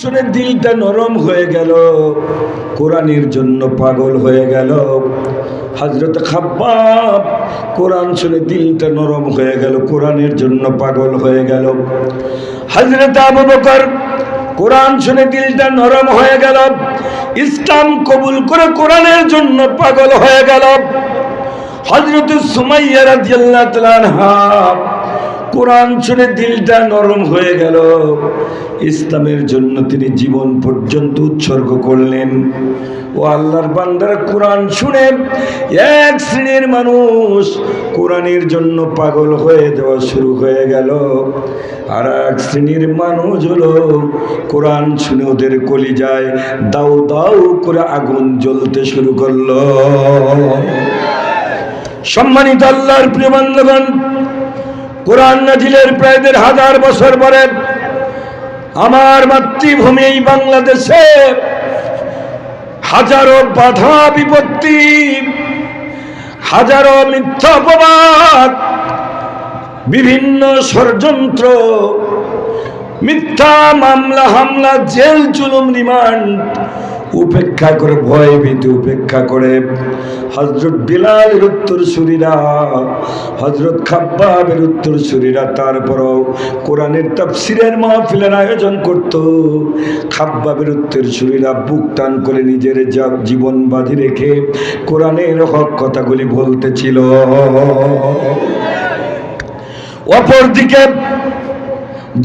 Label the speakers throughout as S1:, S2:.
S1: শুনে দিলটা নরম হয়ে গেল, কোরআনের জন্য পাগল হয়ে গেল। হযরত খাব্বাব কোরআন শুনে দিলটা নরম হয়ে গেল, কোরআনের জন্য পাগল হয়ে গেল। হযরত আবু বকর কোরআন শুনে দিলটা নরম হয়ে গেল, ইসলাম কবুল করে কোরআনের জন্য পাগল হয়ে গেল। হযরত সুমাইয়া রাদিয়াল্লাহু তাআলা আনহা কোরআন শুনে দিলটা নরম হয়ে গেল, ইসলামের জন্য তিনি জীবন পর্যন্ত উৎসর্গ করলেন। ও আল্লাহর বান্দারা, কোরআন শুনে এক শ্রেণীর মানুষ কোরআনের জন্য পাগল হয়ে যাওয়া শুরু হয়ে গেল, আর এক শ্রেণীর মানুষ হলো কোরআন শুনে ওদের কলিজায় দাউ দাউ করে আগুন জ্বলতে শুরু করলো। সম্মানিত আল্লাহর প্রিয় বান্দাগণ, কোরআন নাজিলের প্রায় ১,৫০০ বছর পরে আমার মাতৃভূমি এই বাংলাদেশে হাজারো বাধা বিপত্তি, হাজারো মিথ্যা অপবাদ, বিভিন্ন ষড়যন্ত্র, মিথ্যা মামলা হামলা, জেল জুলুম রিমান্ড উপেক্ষা করে, ভয় ভীতি উপেক্ষা করে হযরত বিলালের উত্তরসূরিরা, হযরত খাব্বাবের উত্তরসূরিরা তারপরও কোরআনের তাফসীরের মাহফিলের আয়োজন করত। খাব্বাবের উত্তরসূরিরা বুক টান করে নিজের জীবন বাজি রেখে কোরআনের হক কথাগুলি বলতেছিল। অপরদিকে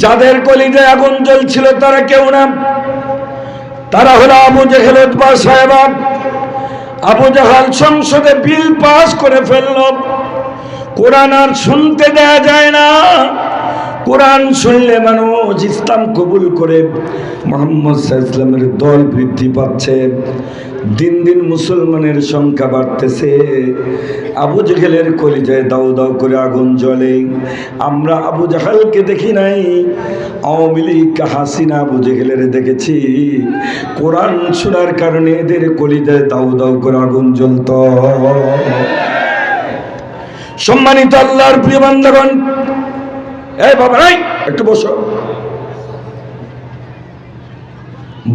S1: যাদের কলিজায় আগুন জ্বলছিল তারা কেউ না, তারা হলো আবু জেহেল, উতবা, সায়বা। আবু জাহাল সংসদে বিল পাস করে ফেলল, কোরআন আর শুনতে দেয়া যায় না। কোরআন শুনলে মানুষ ইসলাম কবুল করে, মুহাম্মদ সাল্লাল্লাহু আলাইহি ওয়াসাল্লামের দল বৃদ্ধি পাচ্ছে, দিন দিন মুসলমানের সংখ্যা বাড়তেছে। আবু জেহেলের কলিজায় দাউ দাউ করে আগুন জ্বলে। আমরা আবু জাহালকে দেখি নাই, আওয়ামী লীগ হাসিনা আবু জেহেলের দেখেছি। কোরআন শোনার কারণে এদের কলিজায় দাউ দাউ করে আগুন জ্বলত। সম্মানিত আল্লাহর প্রিয় বান্দাগণ, এই বাবা নাই একটু বসো।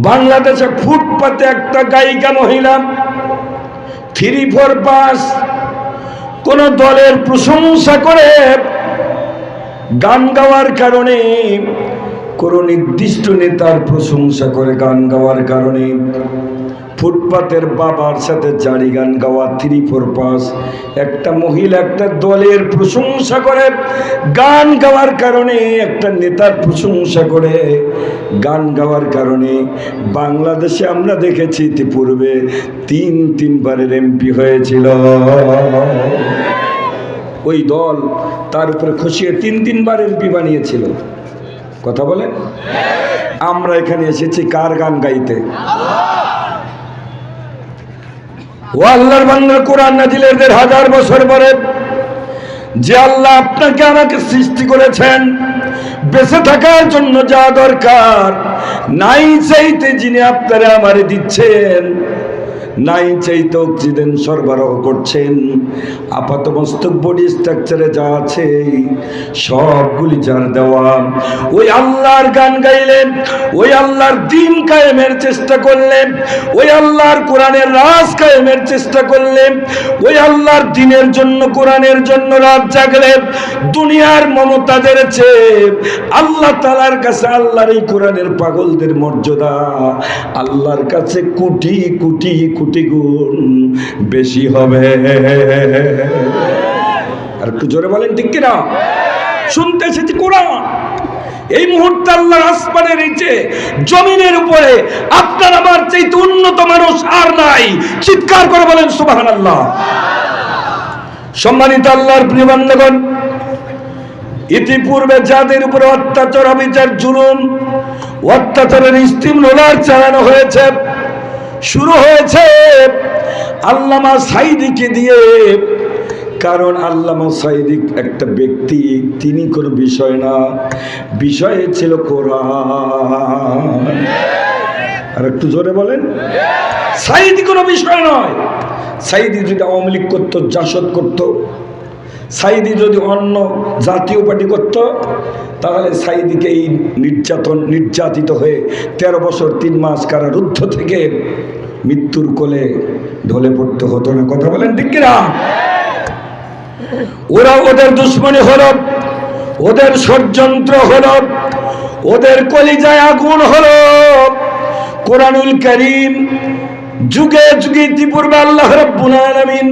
S1: বাংলাদেশে ফুটপাতে একটা গায়িকা মহিলা 3-4 পাস কোন দলের প্রশংসা করে গান গাওয়ার কারণে, কোন নির্দিষ্ট নেতার প্রশংসা করে গান গাওয়ার কারণে, ফুটপাতের বাবার সাথে জারি গান গাওয়া 3-4 পাস একটা মহিলা একটা দলের প্রশংসা করে গান গাওয়ার কারণে, একটা নেতার প্রশংসা করে গান গাওয়ার কারণে বাংলাদেশে আমরা দেখেছি ইতিপূর্বে 3 বারের এমপি হয়েছিল। ওই দল তার উপরে খুশিয়ে 3 বার এমপি বানিয়েছিল। কথা বলেন, আমরা এখানে এসেছি কার গান গাইতে? ও আল্লাহর বান্দা, কোরআন নাজিলের ১,৫০০ বছর পরে যে আল্লাহ আপনাকে আমাকে সৃষ্টি করেছেন, বেঁচে থাকার জন্য যা দরকার নাই চাইতে যিনি আপনারা আমারে দিচ্ছেন, নাই চাইতে অক্সিজেন সরবরাহ করছেন, আপাতমস্তক বডি স্ট্রাকচারে যা আছে সবগুলি যার দেওয়া, ওই আল্লাহর গান গাইলেন, ওই আল্লাহর দ্বীন কায়েমের চেষ্টা করলেন, ওই আল্লাহর কোরআনের রাজ কায়েমের চেষ্টা করলেন, ওই আল্লাহর দ্বীনের জন্য, কোরআনের জন্য রাত জাগলেন। দুনিয়ার মমতাদের চেয়ে আল্লাহ তাআলার কাছে আল্লাহর এই কোরআনের পাগলদের মর্যাদা আল্লাহর কাছে কোটি কোটি কোটি গুণ বেশি হবে। আর একটু জোরে বলেন ঠিক কিনা? শুনতে এসেছি কোরআন। এই মুহূর্তে আল্লাহর আসমানের নিচে জমিনের উপরে আপনার আমার চাইতে উন্নত মানুষ আর নাই। চিৎকার করে বলেন সুবহানাল্লাহ। সম্মানিত আল্লাহর প্রিয় বান্দাগণ, ইতিপূর্বে যাদের উপরে অত্যাচার, অবিচার, জুলুম, অত্যাচারের স্টিম রোলার চালানো হয়েছে, শুরু হয়েছে আল্লামা সাঈদীকে দিয়ে। কারণ আল্লামা সাঈদী একটা ব্যক্তি, তিনি কোনো বিষয় না, বিষয় ছিল কোরআন। আর একটু জোরে বলেন, সাঈদী কোনো বিষয় নয়। সাঈদী যদি আওয়ামী লীগ করতো, জাসদ করতো, সাইদি যদি অন্য জাতীয় পার্টি করত তাহলে সাইদিকে এই নির্যাতিত হয়ে 13 বছর 3 মাস কারারুদ্ধ থেকে মৃত্যুর কোলে ঢলে পড়তে হতো না। কথা বলেন ঠিক কিনা? ওরা ওদের দুশ্মনী হলো, ওদের ষড়যন্ত্র হলো, ওদের কলিজায় আগুন হলো। কোরআনুল কারীম যুগে যুগে ইতিপূর্বে আল্লাহ রাব্বুল আলামিন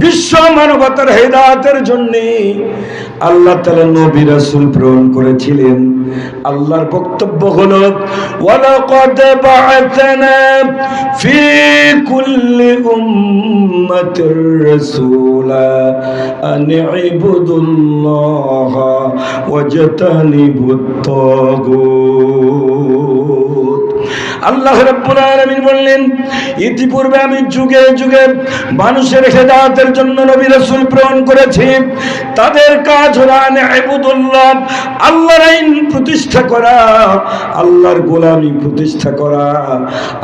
S1: বিশ্ব মানবতার হেদায়েতের জন্য আল্লাহ তাআলা নবী রাসূল প্রেরণ করেছিলেন। আল্লাহর বক্তব্য হলো ওয়ালাকাদ বা'আতনা ফি কুল্লি উম্মাতির রাসূলা আন ইবুদুল্লাহ ওয়াজতানিবুত তাগুত। আল্লাহ রাব্বুল আলামিন বললেন, ইতিপূর্বে আমি যুগে যুগে মানুষের হেদায়েতের জন্য নবী রাসূল প্রেরণ করেছি। তাদের কাজ হলো আন ইবুদুল্লাহ, আল্লাহর আইন প্রতিষ্ঠা করা, আল্লাহর গোলামি প্রতিষ্ঠা করা,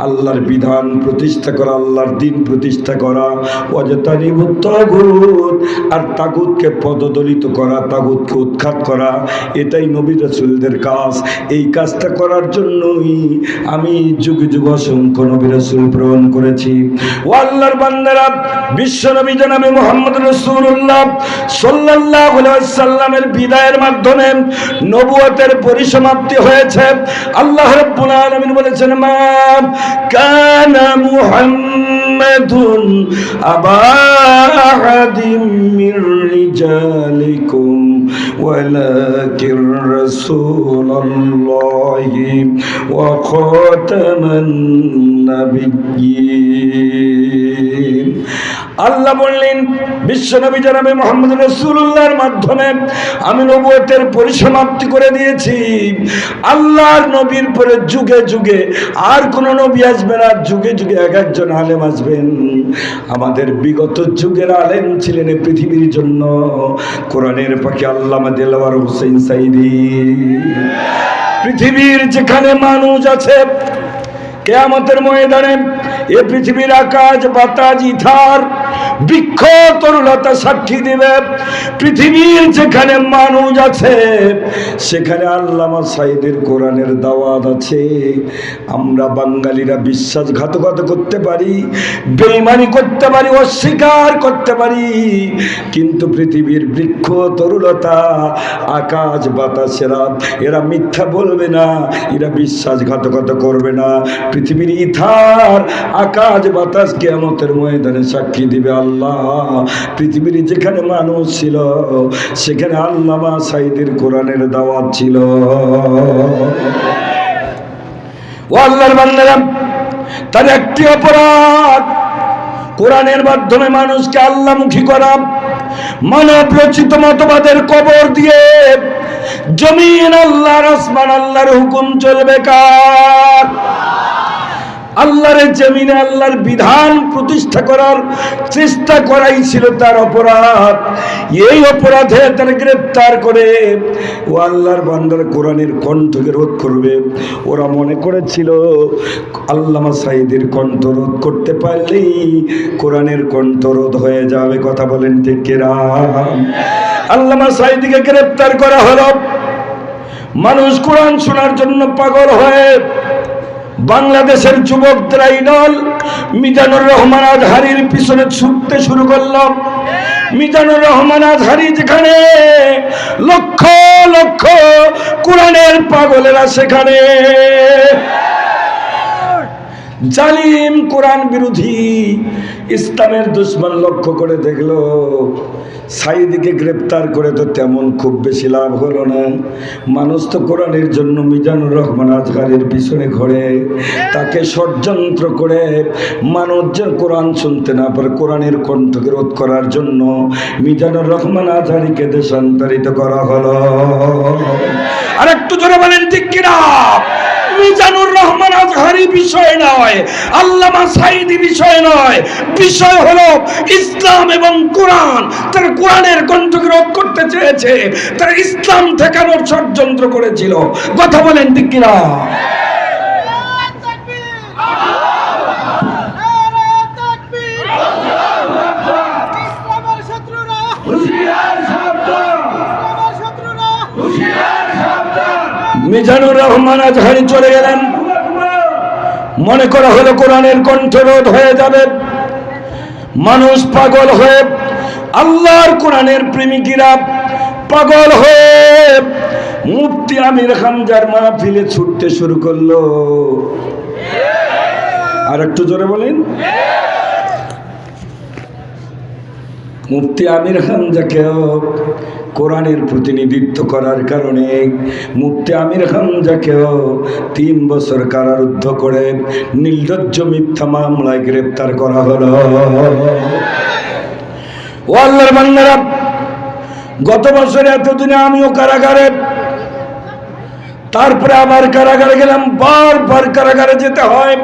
S1: আল্লাহর বিধান প্রতিষ্ঠা করা, আল্লাহর দ্বীন প্রতিষ্ঠা করা, ওয়াজতানিবুত তাগুত, আর তাগুতকে পদদলিত করা, তাগুতকে উৎখাত করা। এটাই নবী রাসূলদের কাজ। এই কাজটা করার জন্যই আমি যুগ যুগ অসংখ্য নবী রাসূল প্রেরণ করেছি। ও আল্লাহর বান্দারা, বিশ্ব নবী জনাবে মুহাম্মদ রাসূলুল্লাহ সাল্লাল্লাহু আলাইহি ওয়াসাল্লামের বিদায়ের মাধ্যমে নবুয়তের পরিসমাপ্তি হয়েছে। আল্লাহ রাব্বুল আলামিন বলেছেন, মা কানা মুহাম্মাদুন আবা আহাদিম মির রিজালিকুম ওয়ালাকিন রাসূলুল্লাহি ওয়া খাতামান নাবিয়্যিন। আল্লাহ বললেন, বিশ্বনবী জনাবে মুহাম্মদ রাসূলুল্লাহর মাধ্যমে আমি নবুয়তের পরিসমাপ্তি করে দিয়েছি। আল্লাহর নবীর পরে যুগে যুগে আর কোন নবী আসবে না, যুগে যুগে এক একজন আলেম আসবেন। আমাদের বিগত যুগের আলেম ছিলেন পৃথিবীর জন্য কোরআনের পাখি আল্লামা দেলওয়ার হোসেন সাইদি। পৃথিবীর যেখানে মানুষ আছে, কিয়ামতের ময়দানে এ পৃথিবীর আকাশ বাতাস ইথার বৃক্ষ তরুলতা সাক্ষী দিবে। পৃথিবীর যেখানে মানুষ আছে সেখানে আল্লামা সাইদের কোরআনের দাওয়াত আছে। আমরা বাঙালিরা বিশ্বাসঘাতকতা করতে পারি, বেঈমানি করতে পারি, অস্বীকার করতে পারি, কিন্তু পৃথিবীর বৃক্ষ তরুলতা আকাশ বাতাসেরা এরা মিথ্যা বলবে না, এরা বিশ্বাসঘাতকতা করবে না। পৃথিবীর ইথার আকাশ বাতাস কিয়ামতের ময়দানে সাক্ষী দিবে আল্লাহ পৃথিবীর যেখানে মানুষ ছিল সেখানে আল্লামা সাইদের কোরআনের দাওয়াত ছিল। ও আল্লাহর বান্দারা, তার একটি অপরাধ কোরআনের মাধ্যমে মানুষকে আল্লাহমুখী করা। মানব রচিত মতবাদের কবর দিয়ে জমিন আল্লাহর, আসমান আল্লাহর হুকুম চলবে কার? আল্লাহর জমিনে আল্লাহর বিধান প্রতিষ্ঠা করার চেষ্টা করাই ছিল তার অপরাধ। এই অপরাধে তারা গ্রেফতার করে ও আল্লাহর বান্দার কোরআনের কণ্ঠকে রোধ করবে। ওরা মনে করেছিল আল্লামা সাইদের কণ্ঠ রোধ করতে পারলেই কোরআনের কণ্ঠ রোধ হয়ে যাবে। কথা বলেন ঠিক কিনা? আল্লামা সাইদিকে গ্রেফতার করা হলো। মানুষ কোরআন শোনার জন্য পাগল হয়ে বাংলাদেশের যুবকদের আইডল মিজানুর রহমান আজহারির পিছনে ছুটতে শুরু করল। মিজানুর রহমান আজহারি যেখানে, লক্ষ লক্ষ কোরআনের পাগলেরা সেখানে। জালিম কোরআন বিরোধী ইসলামের দুশ্মন লক্ষ্য করে দেখলো সাইদিকে গ্রেপ্তার করে তো তেমন খুব বেশি লাভ হলো না। মানুষ তো কোরআনের জন্য মিজানুর রহমান আজহারির পিছনে ঘোরে, তাকে ষড়যন্ত্র করে মানুষ যেন কোরআন শুনতে না পারে কোরআনের কণ্ঠকে রোধ করার জন্য মিজানুর রহমান আজহারিকে দেশান্তরিত করা হলো। আর একটু জোরে বলেন ঠিক কিনা? মিজানুর রহমান আজহারি বিষয় নয়, আল্লামা সাইদি বিষয় নয়, বিষয় হলো ইসলাম এবং কোরআন। তারা কোরআনের কণ্ঠকে রোধ করতে চেয়েছে, তারা ইসলাম ঠেকানোর ষড়যন্ত্র করেছিল। কথা বলেন ঠিক কিনা? ইসলামের শত্রুরা মিজানুর রহমান আজহারি চলে গেলেন। মনে করা হলো কোরআনের কণ্ঠরোধ হয়ে যাবে, মানুষ পাগল হয়ে, আল্লাহর কোরআনের প্রেমিকেরা পাগল হয়ে মুফতি আমির হামজার মাহফিলে ছুটতে শুরু করলো। আর একটু জোরে বলেন। মুফতি আমির হামজাকেও কোরআনের প্রতিনিধিত্ব করার কারণে মুফতি আমির হামজাকেও 3 বছর কারারুদ্ধ করে নির্লজ্জ মিথ্যা মামলায় গ্রেপ্তার করা হলো। ও আল্লাহর বান্দারা, গত বছর এতদিনে আমিও কারাগারে, তারপরে আবার কারাগারে গেলাম, বারবার কারাগারে যেতে হয়।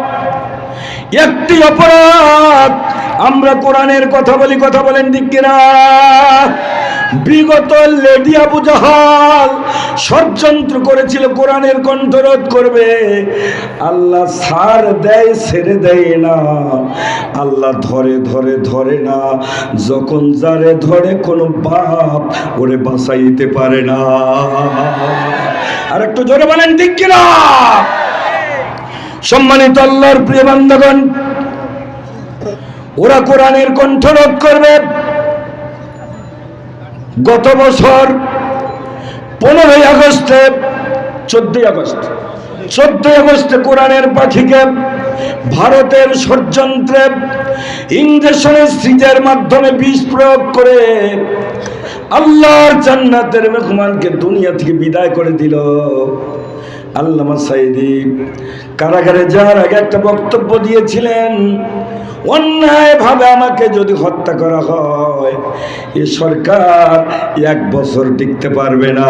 S1: একটি অপরাধ, আমরা কোরআনের কথা বলি, কথা বলেন ঠিক কিনা? বিগত লেডি আবু জাহাল ষড়যন্ত্র করেছিল কোরআনের কণ্ঠরোধ করবে। আল্লাহ ছাড় দেয়, ছেড়ে দেয় না। আল্লাহ ধরে ধরে ধরে না, যখন যারে ধরে কোনো বাপ ওরে বাঁচাইতে পারে না। আর একটু জোরে বলেন ঠিক কিনা? সম্মানিত আল্লাহর প্রিয় বান্দাগণ, ওরা কোরআনের কণ্ঠরোধ করবে। গত বছর 15 আগস্টে 14 আগস্টে কোরআনের পাখিকে ভারতের ষড়যন্ত্রে ইঞ্জেকশনের সিজের মাধ্যমে বিষ প্রয়োগ করে আল্লাহর জান্নাতের মেহমানকে দুনিয়া থেকে বিদায় করে দিল। আল্লামা সাইদি কারাগারে যাওয়ার আগে একটা বক্তব্য দিয়েছিলেন, অন্যায়ভাবে আমাকে যদি হত্যা করা হয় এ সরকার 1 বছর টিকতে পারবে না।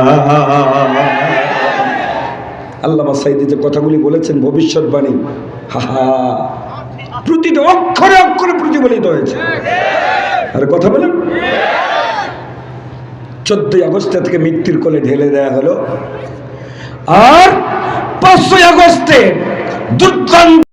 S1: আল্লামা সাইদি যে কথাগুলি বলেছেন ভবিষ্যৎবাণী, প্রতিটি অক্ষরে অক্ষরে প্রতিফলিত হয়েছে। আর কথা বলেন, 14 আগস্ট থেকে মৃত্যুর কোলে ঢেলে দেয়া হলো। আর 5 আগস্টে দুর্দান্ত